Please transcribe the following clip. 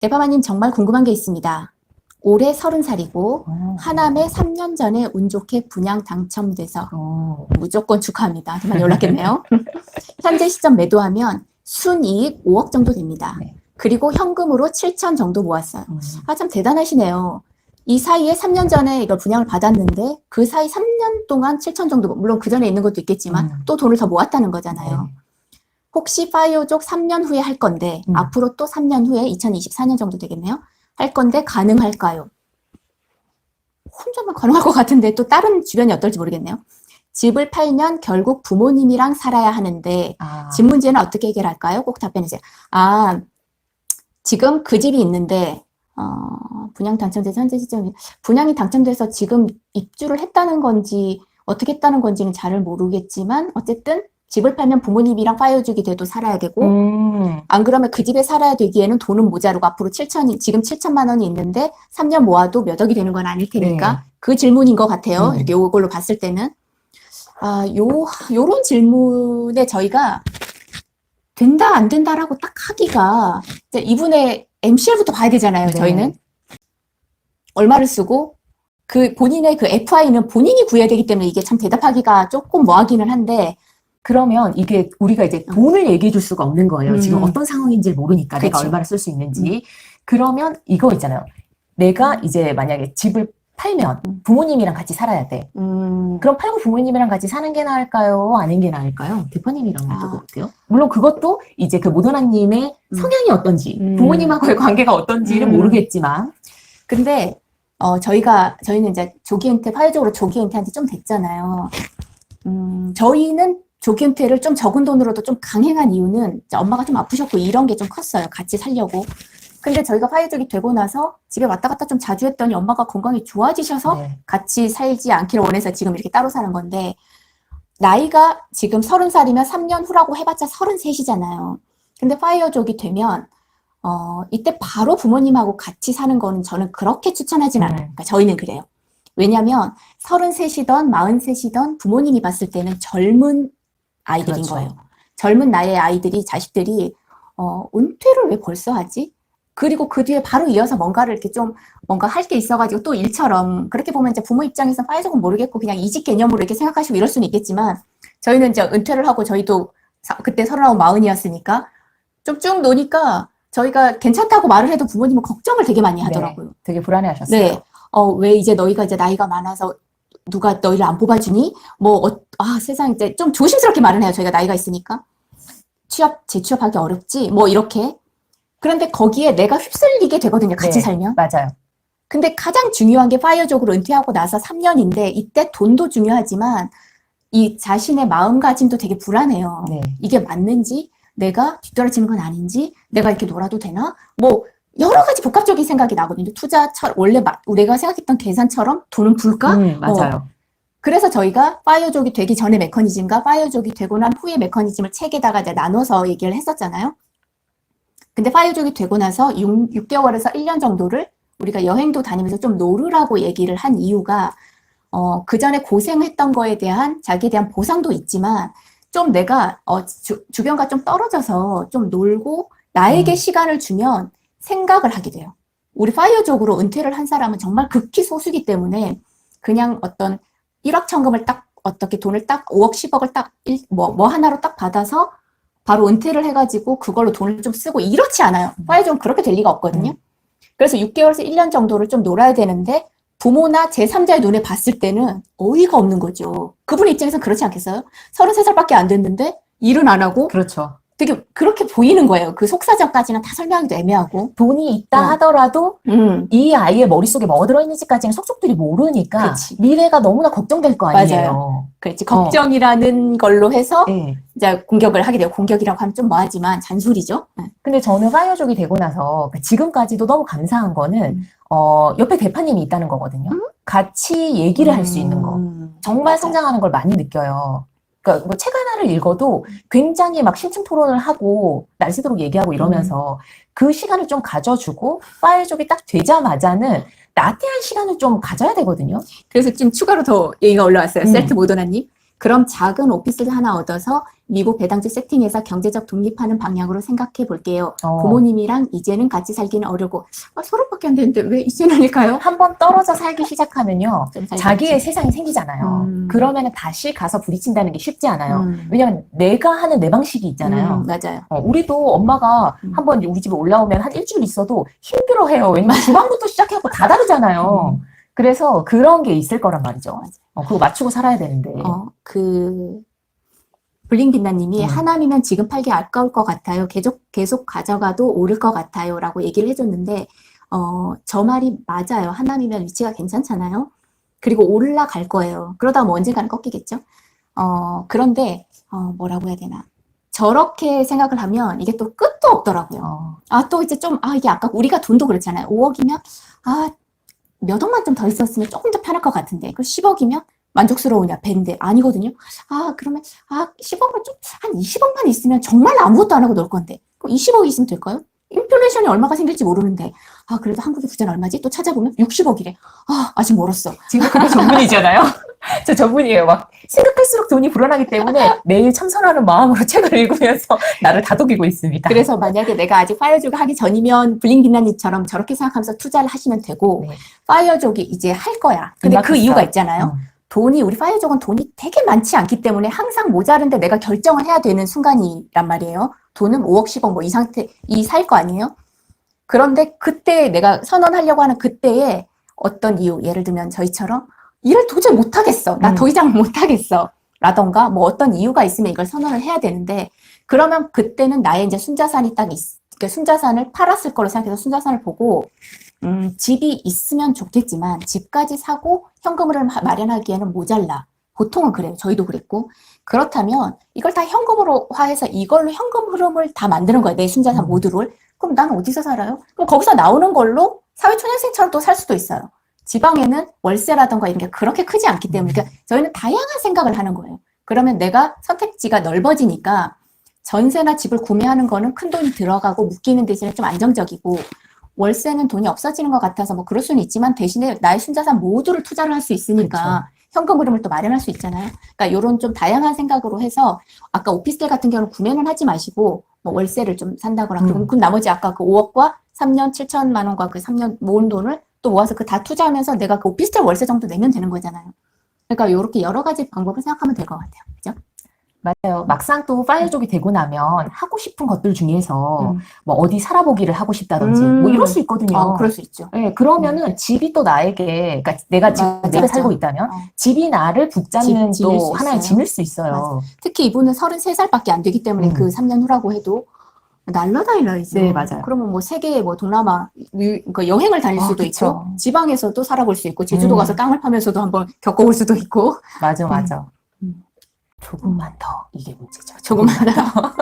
대파마님 정말 궁금한 게 있습니다. 올해 30살이고 하남에 3년 전에 운 좋게 분양 당첨돼서 무조건 축하합니다. 많이 올랐겠네요. 현재 시점 매도하면 순이익 5억 정도 됩니다. 네. 그리고 현금으로 7천 정도 모았어요. 아, 참 대단하시네요. 이 사이에 3년 전에 이걸 분양을 받았는데 그 사이 3년 동안 7천 정도, 물론 그 전에 있는 것도 있겠지만 또 돈을 더 모았다는 거잖아요. 네. 혹시 파이어족 3년 후에 할 건데 앞으로 또 3년 후에 2024년 정도 되겠네요. 할 건데 가능할까요? 혼자만 가능할 것 같은데 또 다른 주변이 어떨지 모르겠네요. 집을 팔면 결국 부모님이랑 살아야 하는데 집 문제는 어떻게 해결할까요? 꼭 답변해주세요. 아, 지금 그 집이 있는데 분양 당첨돼서 현재 시점에 분양이 당첨돼서 지금 입주를 했다는 건지 어떻게 했다는 건지는 잘 모르겠지만 어쨌든 집을 팔면 부모님이랑 파이어족이 돼도 살아야 되고 안 그러면 그 집에 살아야 되기에는 돈은 모자르고 앞으로 7천이 지금 7천만 원이 있는데 3년 모아도 몇 억이 되는 건 아닐 테니까 네. 그 질문인 것 같아요. 이렇게 요걸로 봤을 때는 요런 질문에 저희가 된다 안 된다라고 딱 하기가 이제 이분의 MCL부터 봐야 되잖아요. 네. 저희는 얼마를 쓰고 그 본인의 그 FI는 본인이 구해야 되기 때문에 이게 참 대답하기가 조금 뭐하기는 한데 그러면 이게 우리가 이제 돈을 얘기해 줄 수가 없는 거예요. 지금 어떤 상황인지 모르니까 내가 그치. 얼마를 쓸 수 있는지. 그러면 이거 있잖아요. 내가 이제 만약에 집을 팔면 부모님이랑 같이 살아야 돼. 그럼 팔고 부모님이랑 같이 사는 게 나을까요? 아닌 게 나을까요? 대표님이랑 좀 어때요? 물론 그것도 이제 그 모더나님의 성향이 어떤지, 부모님하고의 관계가 어떤지는 모르겠지만. 근데 저희는 이제 조기 은퇴, 파이어족으로 조기 은퇴한 지 좀 됐잖아요. 저희는 조기 은퇴를 좀 적은 돈으로도 좀 강행한 이유는 엄마가 좀 아프셨고 이런 게 좀 컸어요. 같이 살려고. 근데 저희가 파이어족이 되고 나서 집에 왔다 갔다 좀 자주 했더니 엄마가 건강이 좋아지셔서 네. 같이 살지 않기를 원해서 지금 이렇게 따로 사는 건데 나이가 지금 30살이면 3년 후라고 해봤자 33이잖아요. 근데 파이어족이 되면 이때 바로 부모님하고 같이 사는 거는 저는 그렇게 추천하진 않아요. 그러니까 저희는 그래요. 왜냐면 33이던 43이던 부모님이 봤을 때는 젊은 아이들인 그렇죠. 거예요. 젊은 나이의 아이들이, 자식들이 은퇴를 왜 벌써 하지? 그리고 그 뒤에 바로 이어서 뭔가를 이렇게 좀 뭔가 할 게 있어가지고 또 일처럼 그렇게 보면 이제 부모 입장에서 파이어족은 모르겠고 그냥 이직 개념으로 이렇게 생각하시고 이럴 수는 있겠지만 저희는 이제 은퇴를 하고 저희도 그때 39, 40이었으니까 좀 쭉 노니까 저희가 괜찮다고 말을 해도 부모님은 걱정을 되게 많이 하더라고요. 네, 되게 불안해하셨어요. 네. 왜 이제 너희가 이제 나이가 많아서 누가 너희를 안 뽑아주니? 세상 이제 좀 조심스럽게 말을 해요. 저희가 나이가 있으니까. 재취업하기 어렵지? 뭐 이렇게. 그런데 거기에 내가 휩쓸리게 되거든요. 같이 네, 살면. 맞아요. 근데 가장 중요한 게 파이어족으로 은퇴하고 나서 3년인데 이때 돈도 중요하지만 이 자신의 마음가짐도 되게 불안해요. 네. 이게 맞는지? 내가 뒤떨어지는 건 아닌지? 내가 이렇게 놀아도 되나? 뭐 여러 가지 복합적인 생각이 나거든요. 투자처럼 원래 우리가 생각했던 계산처럼 돈은 불까? 맞아요. 그래서 저희가 파이어족이 되기 전의 메커니즘과 파이어족이 되고 난 후의 메커니즘을 책에다가 이제 나눠서 얘기를 했었잖아요. 근데 파이어족이 되고 나서 6개월에서 1년 정도를 우리가 여행도 다니면서 좀 놀으라고 얘기를 한 이유가 그 전에 고생했던 거에 대한 자기에 대한 보상도 있지만 좀 내가 주변과 좀 떨어져서 좀 놀고 나에게 시간을 주면 생각을 하게 돼요. 우리 파이어족으로 은퇴를 한 사람은 정말 극히 소수이기 때문에 그냥 어떤 1억 천금을 딱 어떻게 돈을 딱 5억 10억을 딱 뭐 하나로 딱 받아서 바로 은퇴를 해가지고 그걸로 돈을 좀 쓰고 이렇지 않아요. 파이어족은 그렇게 될 리가 없거든요. 그래서 6개월에서 1년 정도를 좀 놀아야 되는데 부모나 제3자의 눈에 봤을 때는 어이가 없는 거죠. 그분 입장에서는 그렇지 않겠어요? 33살밖에 안 됐는데 일은 안 하고 그렇죠. 되게 그렇게 보이는 거예요. 그 속사정까지는 다 설명하기도 애매하고. 돈이 있다 하더라도 이 아이의 머릿속에 뭐가 들어있는지까지는 속속들이 모르니까 그치. 미래가 너무나 걱정될 거 아니에요. 그렇지. 걱정이라는 걸로 해서 네. 이제 공격을 하게 돼요. 공격이라고 하면 좀 뭐하지만 잔소리죠. 근데 저는 파이어족이 되고 나서 지금까지도 너무 감사한 거는 옆에 대파님이 있다는 거거든요. 같이 얘기를 할 수 있는 거. 정말 성장하는 걸 많이 느껴요. 그러니까 뭐 책 하나를 읽어도 굉장히 막 심층 토론을 하고 날 새도록 얘기하고 이러면서 그 시간을 좀 가져주고 파이어족이 딱 되자마자는 나태한 시간을 좀 가져야 되거든요. 그래서 좀 추가로 더 얘기가 올라왔어요. 셀트 모더나님. 그럼 작은 오피스를 하나 얻어서 미국 배당주 세팅해서 경제적 독립하는 방향으로 생각해 볼게요. 부모님이랑 이제는 같이 살기는 어려고. 서로밖에 안 되는데 왜 이제는일까요? 한번 떨어져 살기 시작하면요. 좀 살겠지. 자기의 세상이 생기잖아요. 그러면은 다시 가서 부딪힌다는 게 쉽지 않아요. 왜냐면 내가 하는 내 방식이 있잖아요. 맞아요. 우리도 엄마가 한번 우리 집에 올라오면 한 일주일 있어도 힘들어해요. 왜냐면 주방부터 시작해갖고 다 다르잖아요. 그래서 그런 게 있을 거란 말이죠. 그거 맞추고 살아야 되는데. 블링빈나님이 하남이면 지금 팔기 아까울 것 같아요. 계속 가져가도 오를 것 같아요. 라고 얘기를 해줬는데, 저 말이 맞아요. 하남이면 위치가 괜찮잖아요. 그리고 올라갈 거예요. 그러다 뭐 언젠가는 꺾이겠죠. 그런데, 뭐라고 해야 되나. 저렇게 생각을 하면 이게 또 끝도 없더라고요. 또 이제 좀, 이게 아까 우리가 돈도 그렇잖아요. 5억이면, 몇 억만 좀 더 있었으면 조금 더 편할 것 같은데. 그 10억이면 만족스러우냐? 밴데. 아니거든요. 그러면, 10억은 좀, 한 20억만 있으면 정말 아무것도 안 하고 놀 건데. 그럼 20억이 있으면 될까요? 인플레이션이 얼마가 생길지 모르는데. 그래도 한국의 부자는 얼마지? 또 찾아보면 60억이래. 아직 멀었어. 지금 그게 전문이잖아요. 저 전문이에요. 막 생각할수록 돈이 불어나기 때문에 매일 참선하는 마음으로 책을 읽으면서 나를 다독이고 있습니다. 그래서 만약에 내가 아직 파이어족이 하기 전이면 블링빈나님처럼 저렇게 생각하면서 투자를 하시면 되고, 네. 파이어족이 이제 할 거야. 근데 그 임박했어. 이유가 있잖아요. 우리 파이어족은 돈이 되게 많지 않기 때문에 항상 모자른데 내가 결정을 해야 되는 순간이란 말이에요. 돈은 5억, 10억 뭐 이 살 거 아니에요? 그런데 그때 내가 선언하려고 하는 그때에 어떤 이유, 예를 들면 저희처럼 일을 도저히 못하겠어. 나 더 이상 못하겠어. 라던가 뭐 어떤 이유가 있으면 이걸 선언을 해야 되는데, 그러면 그때는 나의 이제 순자산이 그러니까 순자산을 팔았을 거로 생각해서 순자산을 보고, 집이 있으면 좋겠지만 집까지 사고 현금을 마련하기에는 모자라. 보통은 그래요. 저희도 그랬고. 그렇다면 이걸 다 현금으로화해서 이걸로 현금 흐름을 다 만드는 거예요. 내 순자산 모두를. 그럼 나는 어디서 살아요? 그럼 거기서 나오는 걸로 사회초년생처럼 또 살 수도 있어요. 지방에는 월세라던가 이런 게 그렇게 크지 않기 때문에. 그러니까 저희는 다양한 생각을 하는 거예요. 그러면 내가 선택지가 넓어지니까 전세나 집을 구매하는 거는 큰 돈이 들어가고 묶이는 대신에 좀 안정적이고, 월세는 돈이 없어지는 것 같아서 뭐 그럴 수는 있지만 대신에 나의 순자산 모두를 투자를 할 수 있으니까 그렇죠. 현금 흐름을 또 마련할 수 있잖아요. 그러니까 이런 좀 다양한 생각으로 해서 아까 오피스텔 같은 경우는 구매는 하지 마시고 뭐 월세를 좀 산다거나 그리고 그 나머지 아까 그 5억과 3년 7천만 원과 그 3년 모은 돈을 또 모아서 그 다 투자하면서 내가 그 오피스텔 월세 정도 내면 되는 거잖아요. 그러니까 이렇게 여러 가지 방법을 생각하면 될 것 같아요. 그죠? 맞아요. 막상 또 파이어족이 되고 나면 하고 싶은 것들 중에서 뭐 어디 살아보기를 하고 싶다든지 뭐 이럴 수 있거든요. 그럴 수 있죠. 네, 그러면은 집이 또 나에게, 그러니까 내가 지금 집에 살고 있다면 집이 나를 붙잡는 짐일 또 수 하나의 있어요. 짐일 수 있어요. 특히 이분은 33살밖에 안 되기 때문에 그 3년 후라고 해도 날라다닐라 있어. 네, 맞아요. 그러면 뭐 세계 뭐 동남아 그러니까 여행을 다닐 수도 그쵸. 있고 지방에서도 살아볼 수 있고 제주도 가서 땅을 파면서도 한번 겪어볼 수도 있고 맞아. 조금만 더 이게 문제죠. 조금만 더.